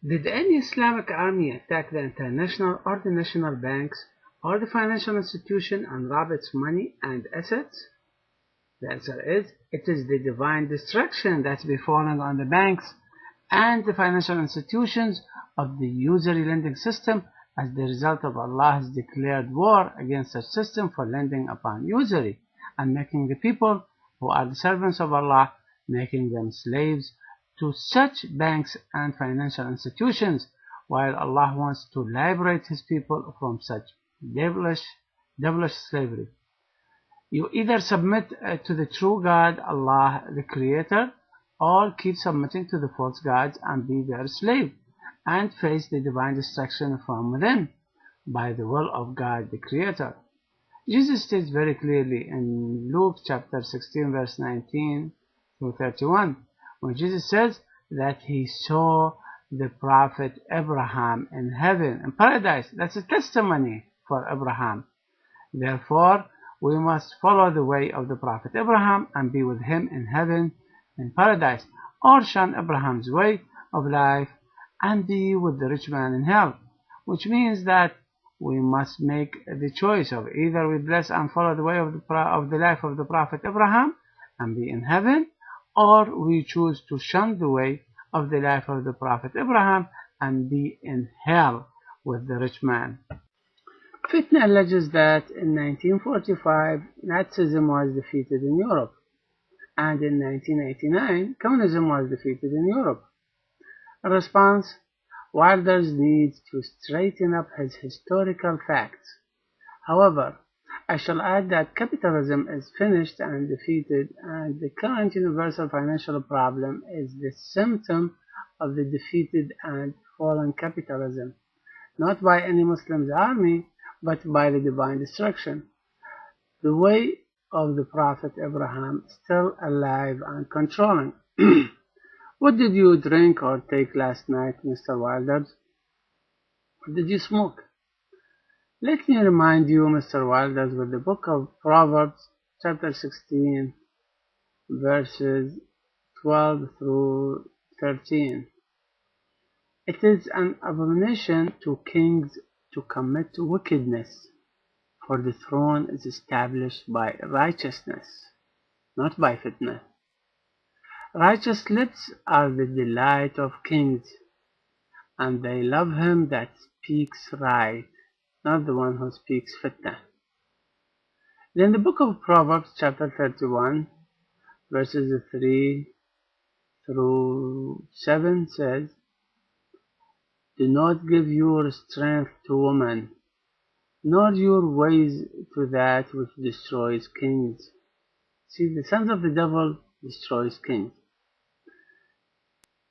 Did any Islamic army attack the international or the national banks or the financial institution and rob its money and assets? The answer is, it is the divine destruction that's befallen on the banks and the financial institutions of the usury lending system as the result of Allah's declared war against such system for lending upon usury and making the people who are the servants of Allah, making them slaves to such banks and financial institutions, while Allah wants to liberate His people from such devilish slavery. You either submit to the true God, Allah the Creator, or keep submitting to the false gods and be their slave, and face the divine destruction from within, by the will of God the Creator. Jesus states very clearly in Luke chapter 16 verse 19 through 31, when Jesus says that he saw the prophet Abraham in heaven, in paradise. That's a testimony for Abraham. Therefore, we must follow the way of the prophet Abraham and be with him in heaven, in paradise, or shun Abraham's way of life and be with the rich man in hell, which means that we must make the choice of either we bless and follow the way of the life of the prophet Abraham and be in heaven, or we choose to shun the way of the life of the prophet Abraham and be in hell with the rich man. Fitna alleges that in 1945 Nazism was defeated in Europe, and in 1989 communism was defeated in Europe. A response: Wilders needs to straighten up his historical facts. However, I shall add that capitalism is finished and defeated, and the current universal financial problem is the symptom of the defeated and fallen capitalism, not by any Muslim's army, but by the divine destruction. The way of the Prophet Abraham still alive and controlling. What did you drink or take last night, Mr. Wilders? What did you smoke? Let me remind you, Mr. Wilders, with the book of Proverbs, chapter 16, verses 12 through 13. It is an abomination to kings to commit wickedness, for the throne is established by righteousness, not by fitna. Righteous lips are the delight of kings, and they love him that speaks right, not the one who speaks fitna. Then the book of Proverbs chapter 31 verses 3 through 7 says, Do not give your strength to woman, nor your ways to that which destroys kings. See, the sons of the devil destroys kings.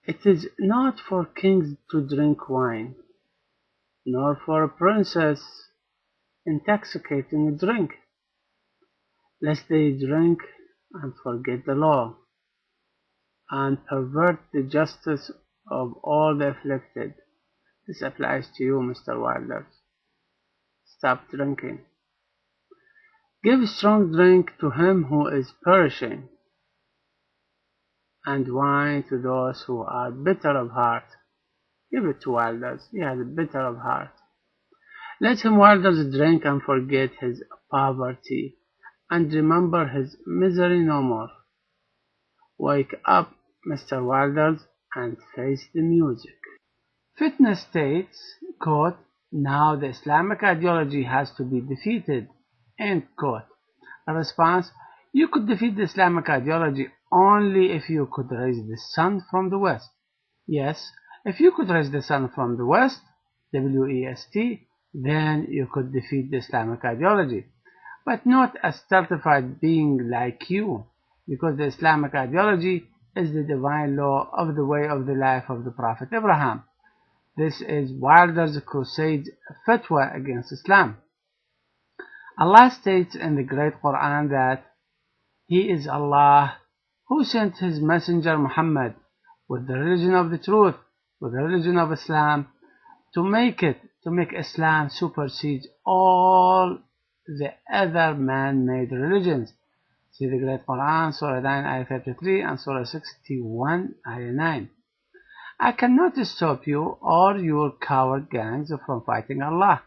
It is not for kings to drink wine, nor for a princess intoxicating drink, lest they drink and forget the law, and pervert the justice of all the afflicted. This applies to you, Mr. Wilders. Stop drinking. Give strong drink to him who is perishing, and wine to those who are bitter of heart. Give it to Wilders. He has a bitter of heart. Let him Wilders drink and forget his poverty, and remember his misery no more. Wake up, Mr. Wilders, and face the music. Fitna states, quote, Now the Islamic ideology has to be defeated, end quote. A response: You could defeat the Islamic ideology only if you could raise the sun from the west. Yes, if you could raise the sun from the west, W-E-S-T, then you could defeat the Islamic ideology, but not a stultified being like you, because the Islamic ideology is the divine law of the way of the life of the Prophet Abraham. This is Wilder's crusade fatwa against Islam. Allah states in the great Quran that He is Allah who sent His messenger Muhammad with the religion of the truth, with the religion of Islam, to make Islam supersede all the other man-made religions. See the great Quran, Surah 9, Ayah 33, and Surah 61, Ayah 9. I cannot stop you or your coward gangs from fighting Allah,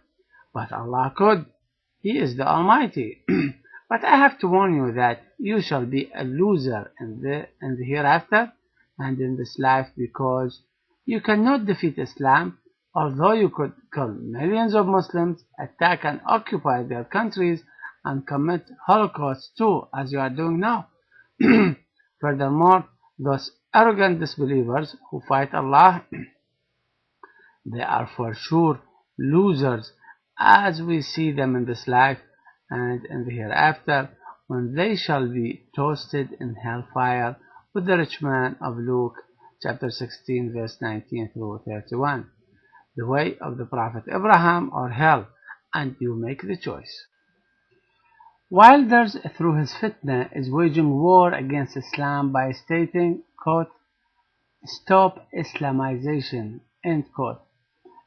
but Allah could. He is the Almighty. But I have to warn you that you shall be a loser in the hereafter and in this life, because you cannot defeat Islam, although you could kill millions of Muslims, attack and occupy their countries, and commit holocausts too, as you are doing now. Furthermore, those arrogant disbelievers who fight Allah, they are for sure losers, as we see them in this life and in the hereafter, when they shall be toasted in hellfire with the rich man of Luke chapter 16 verse 19 through 31. The way of the Prophet Abraham or hell, and you make the choice. Wilders, through his Fitna, is waging war against Islam by stating, quote, "Stop Islamization," end quote.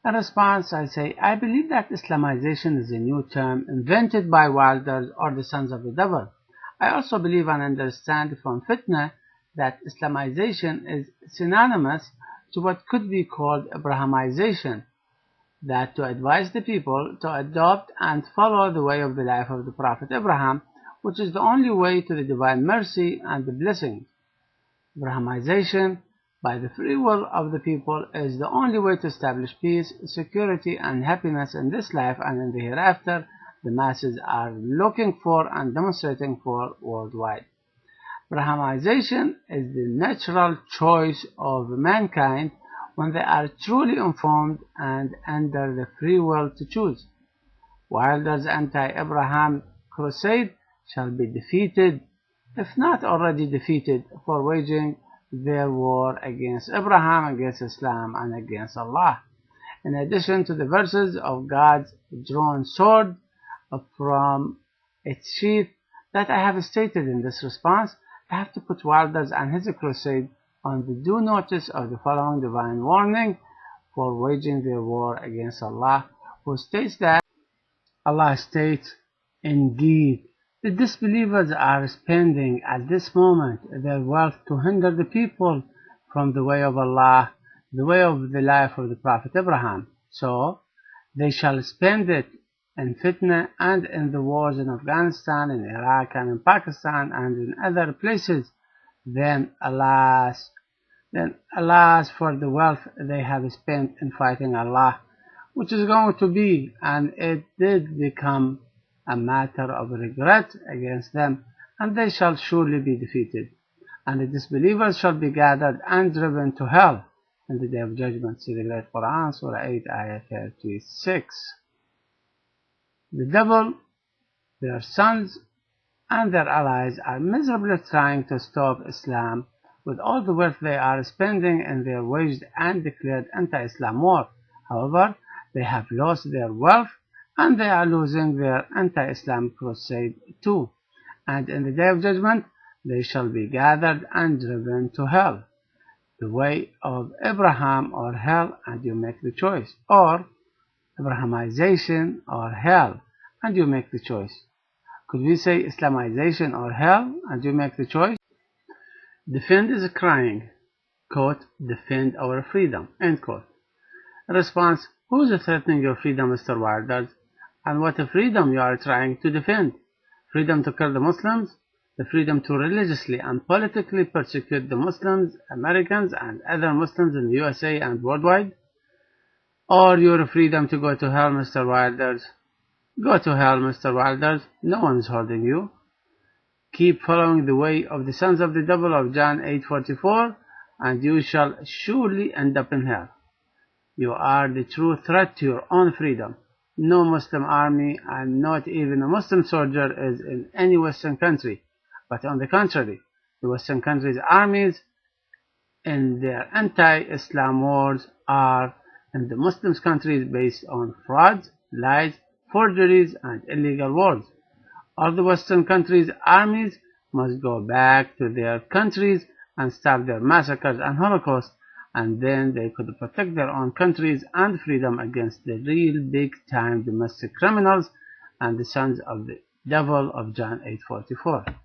In response, I say, I believe that Islamization is a new term invented by Wilders or the sons of the devil. I also believe and understand from Fitna that Islamization is synonymous to what could be called Abrahamization, that to advise the people to adopt and follow the way of the life of the Prophet Abraham, which is the only way to the divine mercy and the blessing. Abrahamization, by the free will of the people, is the only way to establish peace, security, and happiness in this life and in the hereafter the masses are looking for and demonstrating for worldwide. Abrahamization is the natural choice of mankind when they are truly informed and under the free will to choose. Wilders' anti-Abraham crusade shall be defeated, if not already defeated, for waging their war against Abraham, against Islam, and against Allah. In addition to the verses of God's drawn sword from its sheath that I have stated in this response, I have to put Wilders and his crusade on the due notice of the following divine warning for waging their war against Allah, who states that Allah states, "Indeed, the disbelievers are spending at this moment their wealth to hinder the people from the way of Allah, the way of the life of the Prophet Abraham. So they shall spend it in Fitna and in the wars in Afghanistan, in Iraq, and in Pakistan, and in other places. Then alas for the wealth they have spent in fighting Allah, which is going to be, and it did become, a matter of regret against them, and they shall surely be defeated, and the disbelievers shall be gathered and driven to hell in the day of judgment." See the Great Quran, Surah 8, Ayah 36. The devil, their sons, and their allies are miserably trying to stop Islam with all the wealth they are spending in their waged and declared anti-Islam war. However, they have lost their wealth, and they are losing their anti-Islam crusade too, and in the day of judgment they shall be gathered and driven to hell, the way of Abraham or hell, and you make the choice, or Abrahamization or hell, and you make the choice. Could we say Islamization or hell, and you make the choice? Defend is crying, quote, "Defend our freedom," end quote. Response: who is threatening your freedom, Mr. Wilders? And what freedom you are trying to defend? Freedom to kill the Muslims? The freedom to religiously and politically persecute the Muslims, Americans, and other Muslims in the USA and worldwide? Or your freedom to go to hell, Mr. Wilders? Go to hell, Mr. Wilders. No one is holding you. Keep following the way of the sons of the devil of John 8:44, and you shall surely end up in hell. You are the true threat to your own freedom. No Muslim army and not even a Muslim soldier is in any Western country, but on the contrary, the Western countries' armies in their anti-Islam wars are in the Muslim countries based on frauds, lies, forgeries, and illegal wars. All the Western countries' armies must go back to their countries and stop their massacres and Holocaust, and then they could protect their own countries and freedom against the real big-time domestic criminals and the sons of the devil of John 8:44.